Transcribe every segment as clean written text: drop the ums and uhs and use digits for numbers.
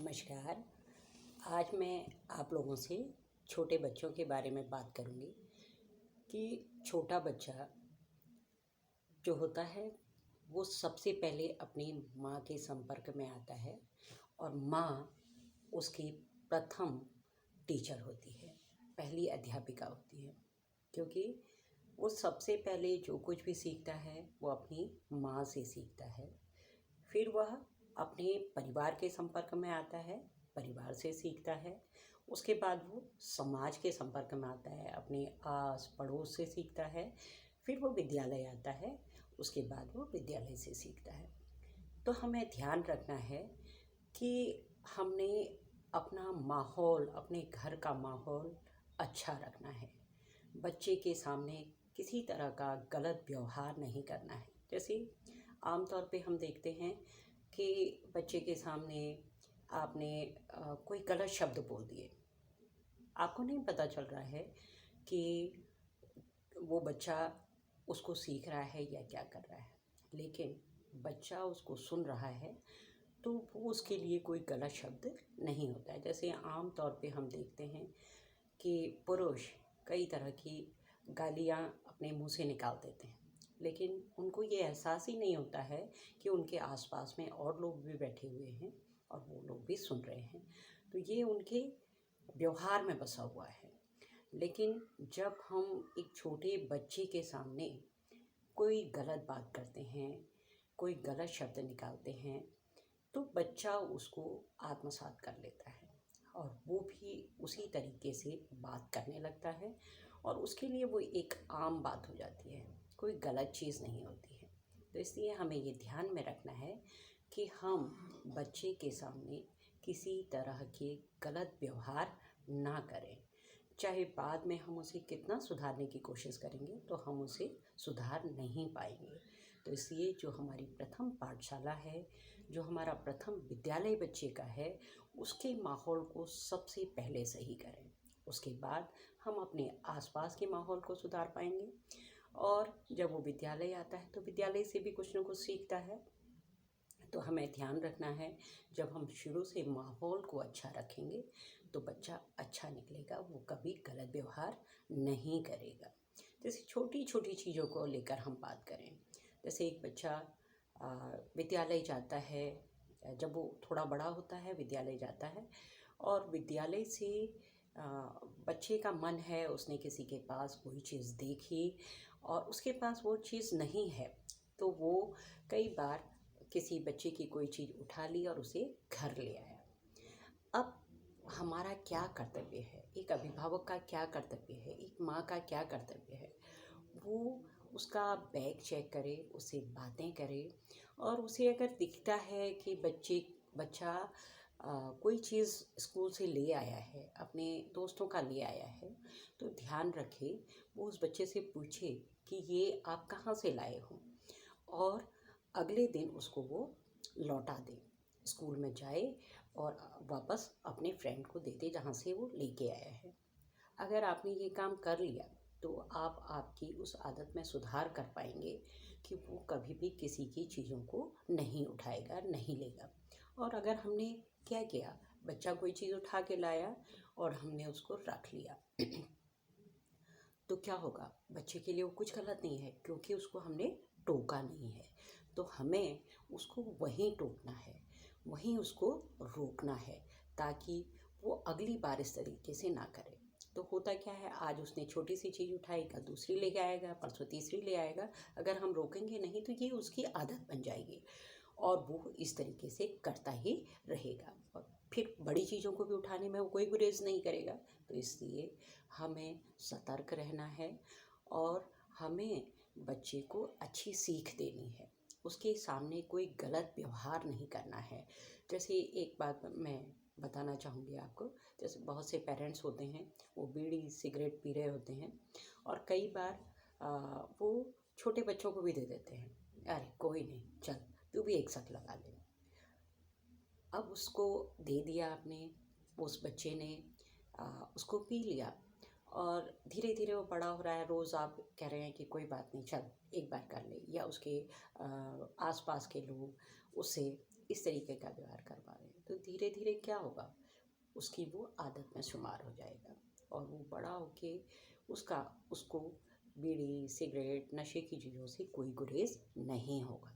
नमस्कार। आज मैं आप लोगों से छोटे बच्चों के बारे में बात करूंगी कि छोटा बच्चा जो होता है वो सबसे पहले अपनी माँ के संपर्क में आता है और माँ उसकी प्रथम टीचर होती है, पहली अध्यापिका होती है। क्योंकि वो सबसे पहले जो कुछ भी सीखता है वो अपनी माँ से सीखता है। फिर वह अपने परिवार के संपर्क में आता है, परिवार से सीखता है। उसके बाद वो समाज के संपर्क में आता है, अपने आस पड़ोस से सीखता है। फिर वो विद्यालय आता है, उसके बाद वो विद्यालय से सीखता है। तो हमें ध्यान रखना है कि हमने अपना माहौल, अपने घर का माहौल अच्छा रखना है। बच्चे के सामने किसी तरह का गलत व्यवहार नहीं करना है। जैसे आमतौर पे हम देखते हैं कि बच्चे के सामने आपने कोई गलत शब्द बोल दिए, आपको नहीं पता चल रहा है कि वो बच्चा उसको सीख रहा है या क्या कर रहा है, लेकिन बच्चा उसको सुन रहा है तो वो उसके लिए कोई गलत शब्द नहीं होता है। जैसे आम तौर पे हम देखते हैं कि पुरुष कई तरह की गालियाँ अपने मुंह से निकाल देते हैं, लेकिन उनको ये एहसास ही नहीं होता है कि उनके आसपास में और लोग भी बैठे हुए हैं और वो लोग भी सुन रहे हैं। तो ये उनके व्यवहार में बसा हुआ है। लेकिन जब हम एक छोटे बच्चे के सामने कोई गलत बात करते हैं, कोई गलत शब्द निकालते हैं, तो बच्चा उसको आत्मसात कर लेता है और वो भी उसी तरीके से बात करने लगता है और उसके लिए वो एक आम बात हो जाती है, कोई गलत चीज़ नहीं होती है। तो इसलिए हमें ये ध्यान में रखना है कि हम बच्चे के सामने किसी तरह के गलत व्यवहार ना करें। चाहे बाद में हम उसे कितना सुधारने की कोशिश करेंगे तो हम उसे सुधार नहीं पाएंगे। तो इसलिए जो हमारी प्रथम पाठशाला है, जो हमारा प्रथम विद्यालय बच्चे का है, उसके माहौल को सबसे पहले सही करें। उसके बाद हम अपने आसपास के माहौल को सुधार पाएंगे। और जब वो विद्यालय आता है तो विद्यालय से भी कुछ ना कुछ सीखता है। तो हमें ध्यान रखना है, जब हम शुरू से माहौल को अच्छा रखेंगे तो बच्चा अच्छा निकलेगा, वो कभी गलत व्यवहार नहीं करेगा। जैसे छोटी छोटी चीज़ों को लेकर हम बात करें, जैसे एक बच्चा विद्यालय जाता है, जब वो थोड़ा बड़ा होता है विद्यालय जाता है और विद्यालय से बच्चे का मन है, उसने किसी के पास कोई चीज़ देखी और उसके पास वो चीज़ नहीं है, तो वो कई बार किसी बच्चे की कोई चीज़ उठा ली और उसे घर ले आया। अब हमारा क्या कर्तव्य है, एक अभिभावक का क्या कर्तव्य है, एक माँ का क्या कर्तव्य है, वो उसका बैग चेक करे, उससे बातें करे और उसे अगर दिखता है कि बच्चा कोई चीज़ स्कूल से ले आया है, अपने दोस्तों का ले आया है, तो ध्यान रखे, वो उस बच्चे से पूछे कि ये आप कहाँ से लाए हो और अगले दिन उसको वो लौटा दे, स्कूल में जाए और वापस अपने फ्रेंड को दे दे जहाँ से वो लेके आया है। अगर आपने ये काम कर लिया तो आप आपकी उस आदत में सुधार कर पाएंगे कि वो कभी भी किसी की चीज़ों को नहीं उठाएगा, नहीं लेगा। और अगर हमने क्या किया, बच्चा कोई चीज़ उठा के लाया और हमने उसको रख लिया तो क्या होगा, बच्चे के लिए वो कुछ गलत नहीं है क्योंकि उसको हमने टोका नहीं है। तो हमें उसको वहीं टोकना है, वहीं उसको रोकना है, ताकि वो अगली बार इस तरीके से ना करे। तो होता क्या है, आज उसने छोटी सी चीज़ उठाई, कल दूसरी लेके आएगा, परसों तीसरी ले आएगा। अगर हम रोकेंगे नहीं तो ये उसकी आदत बन जाएगी और वो इस तरीके से करता ही रहेगा और फिर बड़ी चीज़ों को भी उठाने में वो कोई गुरेज नहीं करेगा। तो इसलिए हमें सतर्क रहना है और हमें बच्चे को अच्छी सीख देनी है, उसके सामने कोई गलत व्यवहार नहीं करना है। जैसे एक बात मैं बताना चाहूँगी आपको, जैसे बहुत से पेरेंट्स होते हैं, वो बीड़ी सिगरेट पी रहे होते हैं और कई बार वो छोटे बच्चों को भी दे देते हैं, अरे कोई नहीं, चल तू भी एक साथ लगा ले। अब उसको दे दिया आपने, उस बच्चे ने उसको पी लिया और धीरे धीरे वो बड़ा हो रहा है, रोज़ आप कह रहे हैं कि कोई बात नहीं, चल एक बार कर ले, या उसके आसपास के लोग उसे इस तरीके का व्यवहार करवा रहे हैं, तो धीरे धीरे क्या होगा, उसकी वो आदत में शुमार हो जाएगा और वो बड़ा होके उसको बीड़ी सिगरेट नशे की चीज़ों से कोई गुरेज नहीं होगा।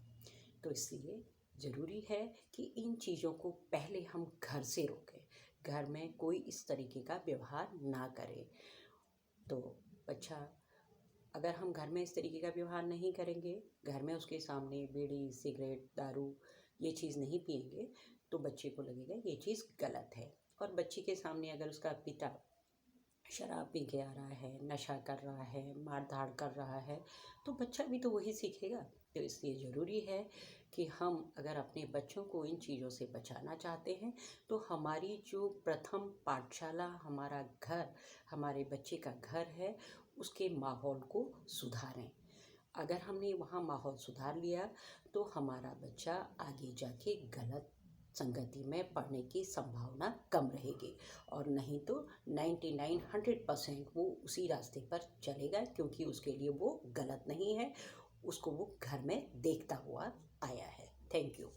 तो इसलिए ज़रूरी है कि इन चीज़ों को पहले हम घर से रोकें, घर में कोई इस तरीके का व्यवहार ना करे। तो बच्चा, अगर हम घर में इस तरीके का व्यवहार नहीं करेंगे, घर में उसके सामने बीड़ी सिगरेट दारू ये चीज़ नहीं पिएंगे, तो बच्चे को लगेगा ये चीज़ गलत है। और बच्चे के सामने अगर उसका पिता शराब पी के आ रहा है, नशा कर रहा है, मार धाड़ कर रहा है, तो बच्चा भी तो वही सीखेगा। तो इसलिए ज़रूरी है कि हम अगर अपने बच्चों को इन चीज़ों से बचाना चाहते हैं, तो हमारी जो प्रथम पाठशाला हमारा घर, हमारे बच्चे का घर है, उसके माहौल को सुधारें। अगर हमने वहाँ माहौल सुधार लिया, तो हमारा बच्चा आगे जाके गलत संगति में पढ़ने की संभावना कम रहेगी, और नहीं तो 99-100% वो उसी रास्ते पर चलेगा, क्योंकि उसके लिए वो गलत नहीं है, उसको वो घर में देखता हुआ आया है। Thank you.